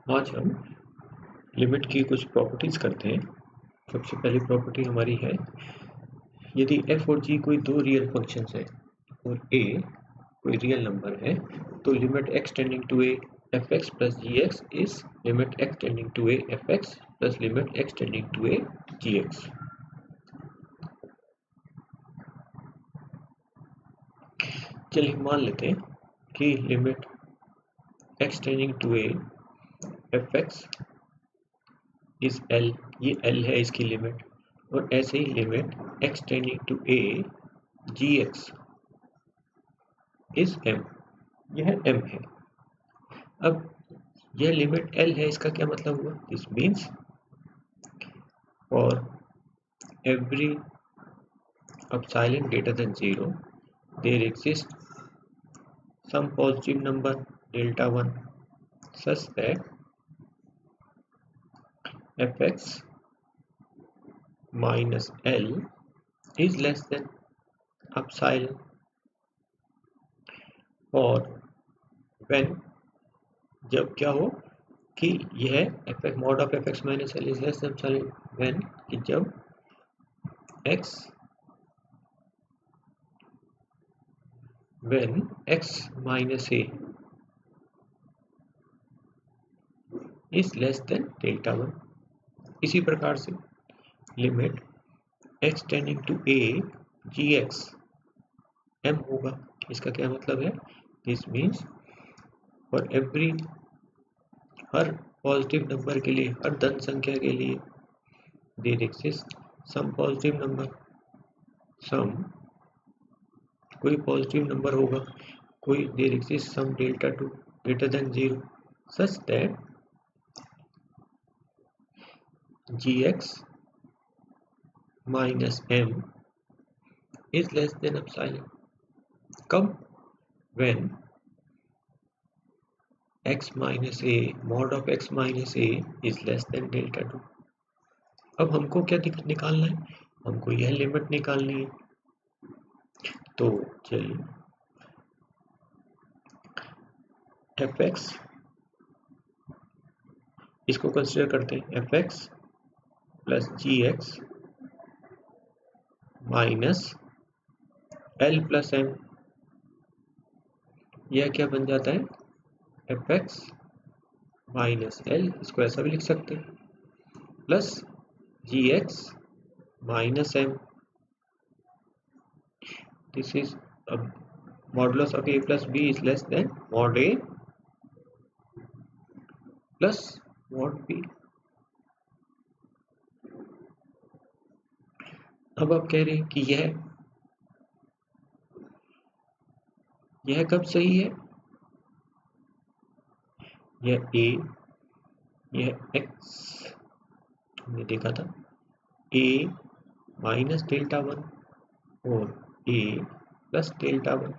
आज हम लिमिट की कुछ प्रॉपर्टीज करते हैं। सबसे पहली प्रॉपर्टी हमारी है, यदि f और g कोई दो रियल फंक्शंस है और a कोई रियल नंबर है तो limit x tending to a fx plus gx is limit x tending to a fx plus limit x tending to a gx। चलिए मान लेते हैं कि limit x tending to a fx is l, ये l है इसकी लिमिट, और ऐसे ही limit x tending to a gx is m, यह m है। अब यह लिमिट l है, इसका क्या मतलब हुआ? This means for every epsilon greater than 0 there exists some positive number delta 1 such that fx minus l is less than epsilon, और when जब क्या हो कि यह fx mod of fx minus l is less than epsilon, when कि जब x minus a is less than delta 1। इसी प्रकार से limit x tending to a gx m होगा। इसका क्या मतलब है? दिस मीन्स फॉर एवरी, हर पॉजिटिव नंबर के लिए, हर धन संख्या के लिए there exist some positive number, some कोई पॉजिटिव नंबर होगा, कोई there exist some delta 2 greater than 0 such that gx minus m is less than epsilon। कब? when x minus a mod of x minus a is less than delta 2। अब हमको क्या निकालना है? हमको यह लिमिट निकालनी है। तो चलिए fx, इसको कंसीडर करते हैं fx plus gx minus l plus m, यह क्या बन जाता है? fx माइनस l, इसको ऐसा भी लिख सकते हैं, plus gx minus m। This is modulus of a plus b is less than mod a plus mod b। अब आप कह रहे हैं कि यह कब सही है? यह a, यह x हमने देखा था a माइनस डेल्टा 1 और a प्लस डेल्टा 1,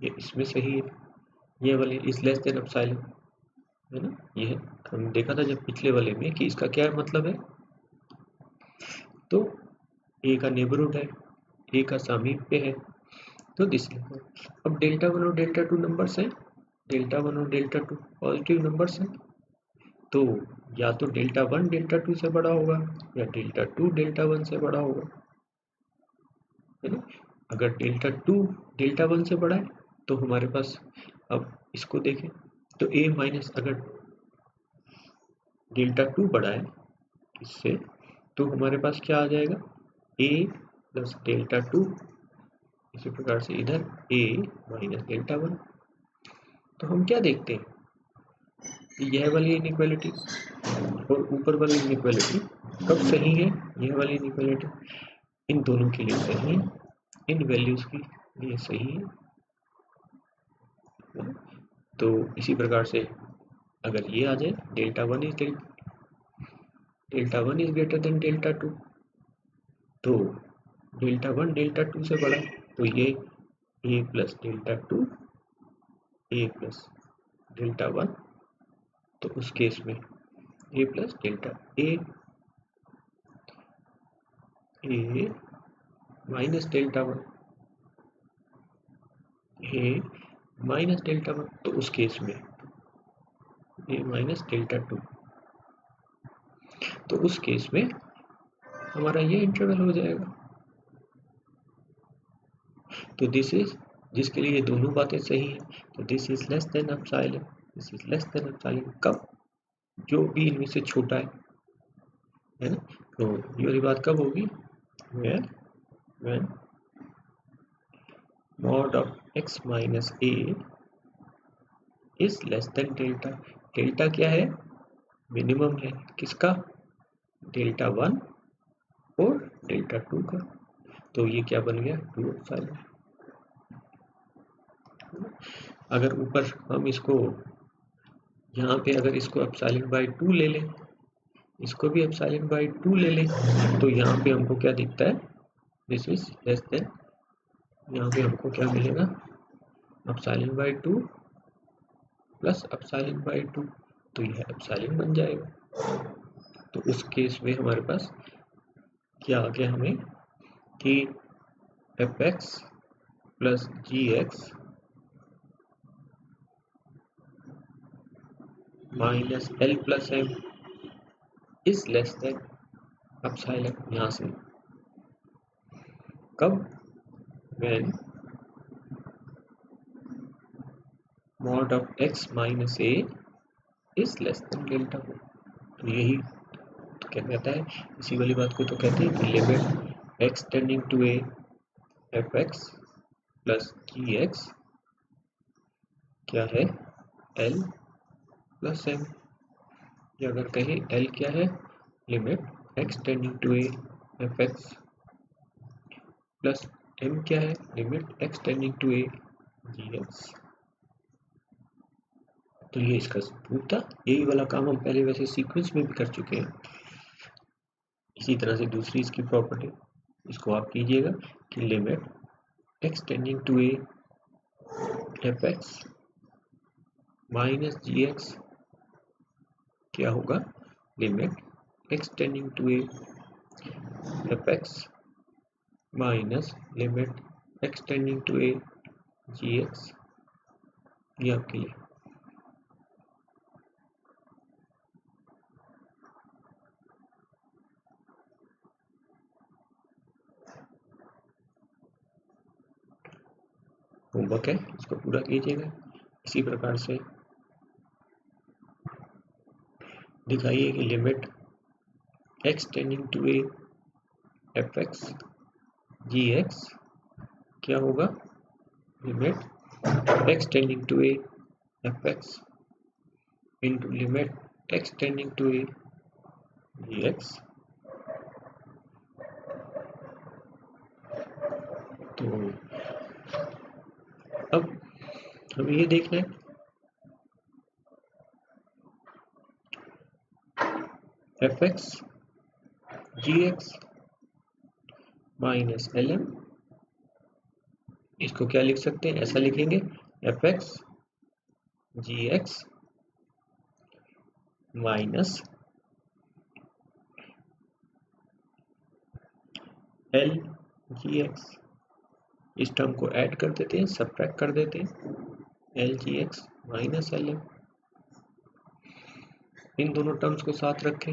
ये इसमें सही है। ये वाले इज लेस देन एप्सिलॉन है ना, यह हमने देखा था जब पिछले वाले में कि इसका क्या मतलब है। तो a का नेबरहुड है, a का सामीप्य है, तो दिस। अब डेल्टा 1 और डेल्टा 2 नंबर्स हैं, डेल्टा 1 और डेल्टा 2 पॉजिटिव नंबर्स हैं, तो या तो डेल्टा 1 डेल्टा 2 से बड़ा होगा या डेल्टा 2 डेल्टा 1 से बड़ा होगा, है ना। अगर डेल्टा 2 डेल्टा 1 से बड़ा है तो हमारे पास, अब इसको देखें तो a माइनस, अगर डेल्टा 2 बड़ा है इससे तो हमारे पास क्या आ जाएगा? a प्लस डेल्टा 2, इसी प्रकार से इधर a माइनस डेल्टा 1। तो हम क्या देखते हैं? यह वाली इनइक्वालिटी और ऊपर वाली इनइक्वालिटी कब सही है? यह वाली इनइक्वालिटी इन दोनों के लिए सही है, इन वैल्यूज के लिए सही है। तो इसी प्रकार से अगर ये आ जाए delta 1 is greater than delta 2, तो डेल्टा 1 डेल्टा 2 से बड़ा, तो ये a plus delta 2 a plus delta 1, तो उस केस में a plus delta a minus delta 1 a minus delta 1, तो उस केस में ए माइनस डेल्टा 2। तो उस केस में हमारा ये इंटरवल हो जाएगा। तो दिस इज, जिसके लिए ये दोनों बातें सही है, तो this is less than epsilon, this is less than epsilon, कब? जो भी इनमें से छोटा है ना। तो ये वाली बात कब होगी? when mod of x minus a is less than delta. Delta क्या है? मिनिमम है किसका? डेल्टा 1 और डेल्टा 2 का। तो ये क्या बन गया? 2 एप्सिलॉन। अगर ऊपर हम इसको यहाँ पे अगर इसको एप्सिलॉन बाई 2 ले लें, इसको भी एप्सिलॉन बाई 2 ले लें, तो यहाँ पे हमको क्या दिखता है? दिस इज लेस देन, यहाँ पे हमको क्या मिलेगा? Epsilon by 2 plus epsilon by 2, तो यह एप्सिलॉन बन जाएगा। तो उस केस में हमारे पास क्या आ गया हमें कि f x plus g x minus l plus m is less than epsilon. यहाँ से कब? when mod of x minus a is less than delta 1। तो यही तो क्या कहता है, इसी वाली बात को तो कहते हैं कि limit x tending to a F x plus g x क्या है? l plus m। या अगर कहें l क्या है? Limit x tending to a F x plus m क्या है? Limit x tending to a ji x. तो ये इसका सबूत था। यही वाला काम हम पहले वैसे सीक्वेंस में भी कर चुके हैं। इसी तरह से दूसरी इसकी प्रॉपर्टी, इसको आप कीजिएगा कि limit x tending to a F x minus g x क्या होगा? Limit x tending to a F x minus limit x tending to a ji x. ये आपके लिए होमवर्क है, इसको पूरा कीजिएगा। इसी प्रकार से दिखाइए कि limit x tending to a F x ji x क्या होगा? Limit x tending to a F X into limit x tending to a ji x. तो अब हमें ये देखना है एफ एक्स जी एक्स माइनस एल एम, इसको क्या लिख सकते हैं? ऐसा लिखेंगे एफ एक्स जी x minus L G X. इस टर्म को ऐड कर देते हैं, सब्ट्रैक्ट कर देते हैं, L G x minus L M. इन दोनों टर्म्स को साथ रखें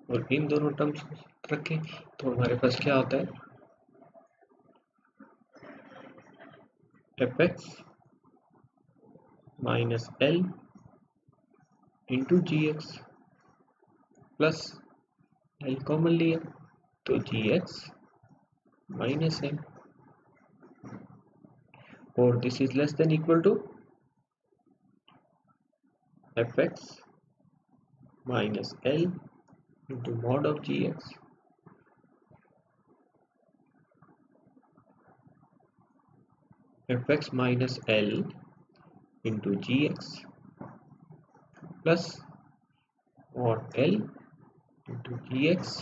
और इन दोनों टर्म्स को साथ रखें, तो हमारे पास क्या आता है? F x minus L into G X plus L common लिया तो जी एक्स माइनस एम, और this is less than equal to F x minus L into mod of ji X F x minus L into G X plus mod L into G x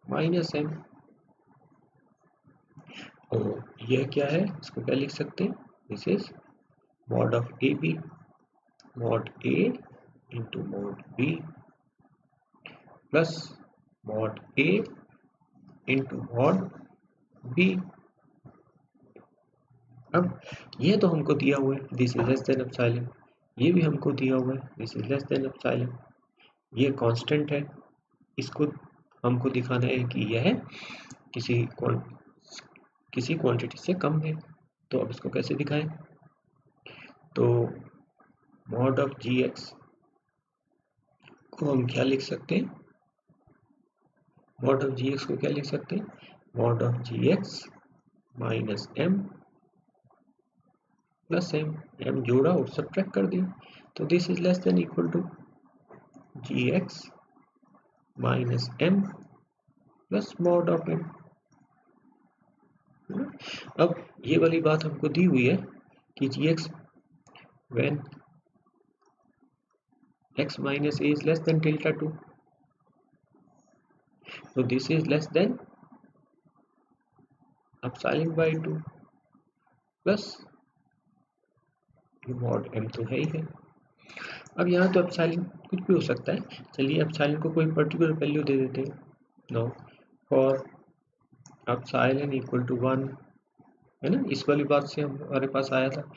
minus M. और यह क्या है? इसको क्या लिख सकते हैं? This is mod of A B, mod A into mod B plus mod A into mod B. अब ये तो हमको दिया हुआ है this is less than epsilon, ये भी हमको दिया हुआ है, this is less than epsilon. ये कांस्टेंट है, इसको हमको दिखाना है कि यह किसी क्वांटिटी से कम है। तो अब इसको कैसे दिखाएं? तो मॉड ऑफ जी एक्स को हम क्या लिख सकते हैं? मॉड ऑफ जी एक्स को क्या लिख सकते हैं? Mod of ji x minus M plus m, m जोड़ा और सब्ट्रैक्ट कर दिया। तो this is less than equal to ji x minus M plus mod of m. अब ये वाली बात हमको दी हुई है कि g x when x minus a is less than delta 2, so this is less than epsilon by 2 plus mod m तो है ही है। अब यहाँ तो एप्सिलॉन कुछ भी हो सकता है, चलिए एप्सिलॉन को कोई पर्टिकुलर वैल्यू दे देते हैं। No, for epsilon equal to 1, है ना, इस वाली बात से हमारे पास आया था।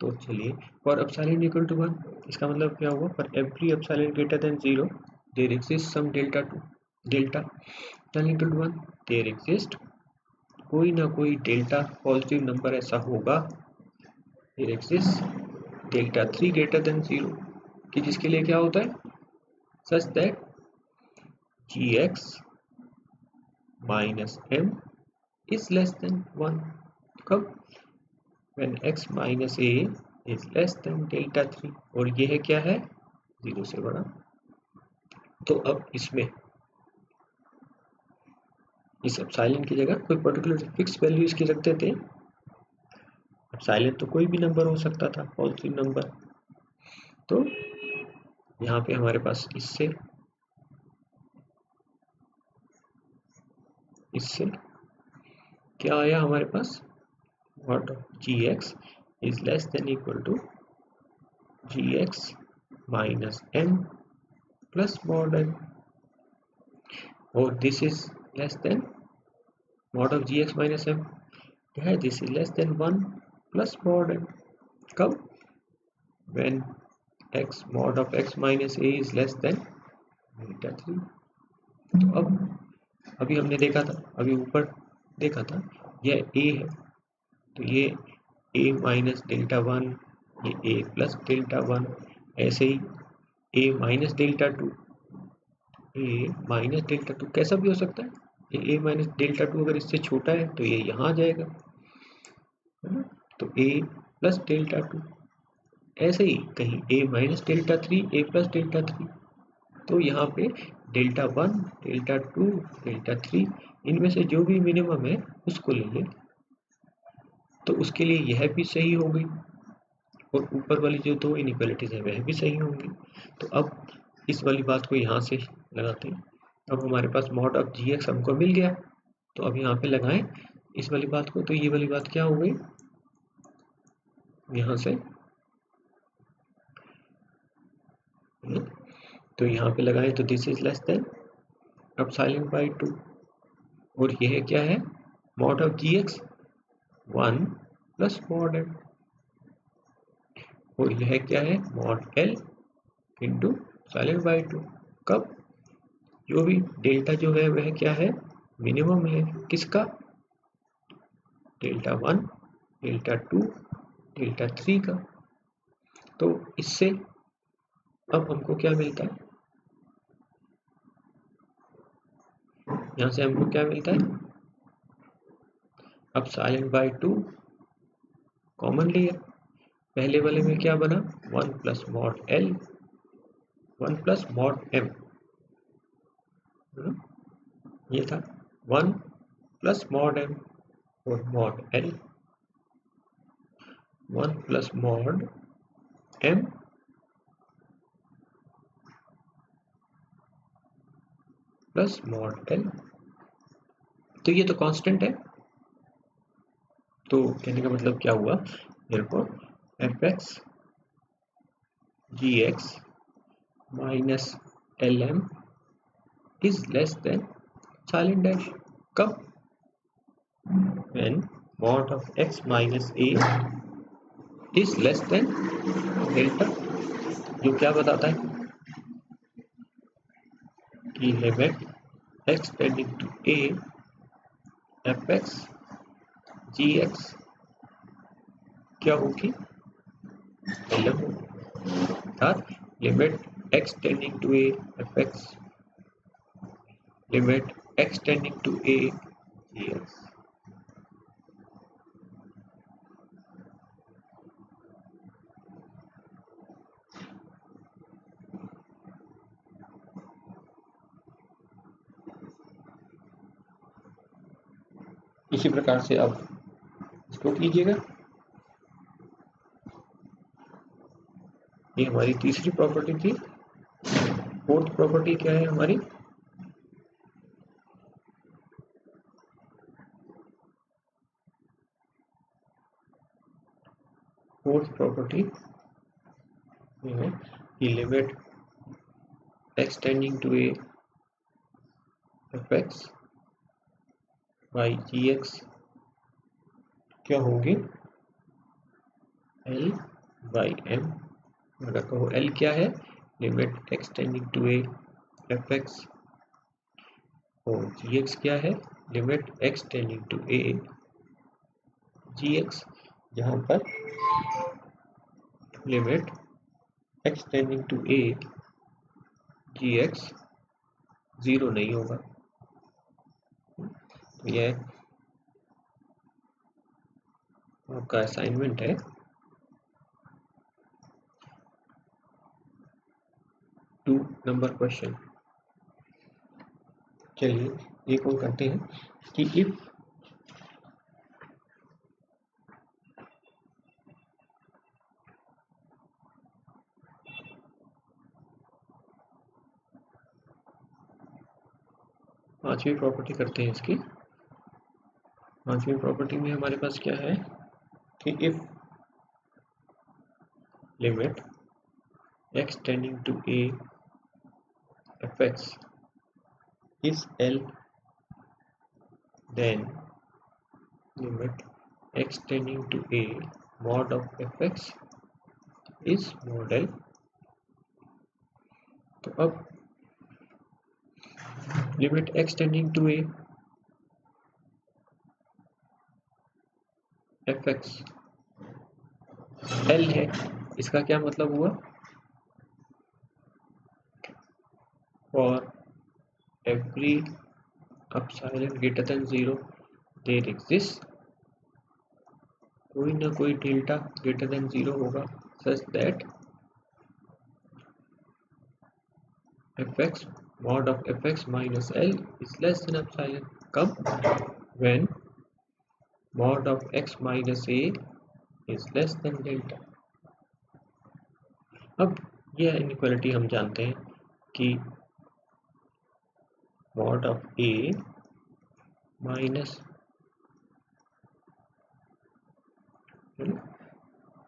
तो चलिए फॉर एप्सिलॉन इक्वल टू 1, इसका मतलब क्या हुआ? For every epsilon greater than 0 there exist some delta 2, delta epsilon equal to 1 there exist कोई ना कोई डेल्टा पॉजिटिव नंबर ऐसा होगा, there exist delta 3 greater than 0, कि जिसके लिए क्या होता है? Such that g x minus m is less than 1। कब? when x minus a is less than delta 3, और ये है क्या है? 0 से बड़ा। तो अब इसमें इस एप्सिलॉन की जगह कोई पर्टिकुलर फिक्स वैल्यू इसकी रख देते हैं। एप्सिलॉन तो कोई भी नंबर हो सकता था, पॉजिटिव नंबर। तो यहाँ पे हमारे पास इससे क्या आया हमारे पास? Mod G X is less than equal to ji x minus M plus mod M, और this is less than mod of ji x minus M है, this is less than 1 plus mod M. कब? when x mod of x minus a is less than delta 3। तो अब अभी हमने देखा था, अभी ऊपर देखा था, यह a है, तो ये a माइनस डेल्टा 1, ये a प्लस डेल्टा 1, ऐसे ही a minus delta 2, a minus delta 2 कैसा भी हो सकता है। ये a माइनस डेल्टा 2 अगर इससे छोटा है तो ये यहाँ आ जाएगा, है ना। तो a प्लस डेल्टा 2, ऐसे ही कहीं a minus delta 3, a plus delta 3, तो यहाँ पे डेल्टा 1, डेल्टा 2, डेल्टा 3, इनमें से जो भी मिनिमम है उसको ले लें, तो उसके लिए यह भी सही होगी और ऊपर वाली जो दो इनइक्वालिटीज है वह भी सही होंगी। तो अब इस वाली बात को यहाँ से लगाते हैं। अब हमारे पास मॉड ऑफ जी एक्स हमको मिल गया, तो अब यहाँ पे लगाएं इस वाली बात को, तो ये वाली बात क्या हो गई? यहाँ से तो यहाँ पे लगाएं तो this is less than epsilon by 2, और यह क्या है? Mod of ji x 1 plus mod M, और यह क्या है? Mod L into epsilon by 2। कब? जो भी डेल्टा जो है वह क्या है? मिनिमम है, किसका? डेल्टा 1, डेल्टा 2, डेल्टा 3 का। तो इससे अब हमको क्या मिलता है? यहाँ से हमको क्या मिलता है? एप्सिलॉन बाय 2 कॉमन लिया, पहले वाले में क्या बना? 1 plus mod l, 1 plus mod m, ये था 1 प्लस मॉड एम और mod l, 1 plus mod m plus mod l. तो ये तो कांस्टेंट है, तो कहने का मतलब क्या हुआ? therefore f x ji x minus L m is less than epsilon dash. कब? when mod of x minus a is less than delta जो क्या बताता है कि limit x tending to a fx gx क्या होगी, lm होगी। अर्थात limit x tending to a fx limit x tending to a gx। इसी प्रकार से अब इसको कीजिएगा। ये हमारी तीसरी प्रॉपर्टी थी। फोर्थ प्रॉपर्टी क्या है हमारी, फोर्थ प्रॉपर्टी ये है कि limit x tending to a fx by gx क्या होगी, l by m। अगर कहो l क्या है, limit x tending to a fx और gx क्या है, limit x tending to a gx, जहां पर limit x tending to a gx 0 नहीं होगा। तो यह आपका असाइनमेंट है। Two number question. चलिए एक और करते हैं कि इफ पांचवी प्रॉपर्टी करते हैं इसकी। पांचवी प्रॉपर्टी में हमारे पास क्या है कि if limit x tending to a fx is L, then limit x tending to a mod of fx is mod L। तो अब limit x tending to a fx L है, इसका क्या मतलब हुआ, for every epsilon greater than 0 there exists कोई ना कोई डेल्टा ग्रेटर देन 0 होगा such that fx mod of fx minus L is less than epsilon। कब, when mod of x minus a is less than delta। अब यह inequality हम जानते हैं कि mod of a minus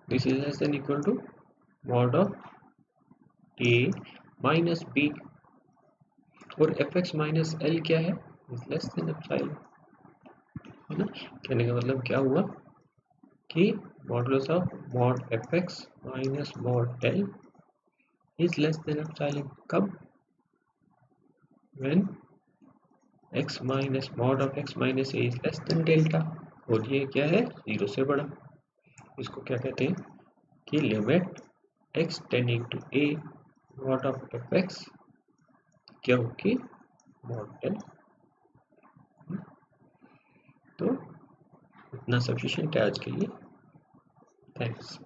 this is less than equal to mod of a minus b और fx minus L क्या है, is less than epsilon, है ना। कहने का मतलब क्या हुआ कि modulus of mod fx minus mod L is less than epsilon। कब, when x minus mod of x minus a is less than delta और ये क्या है, 0 से बड़ा। इसको क्या कहते हैं कि limit x tending to a mod of fx क्या होगी, mod L। तो इतना सफिशिएंट है आज के लिए। थैंक्स।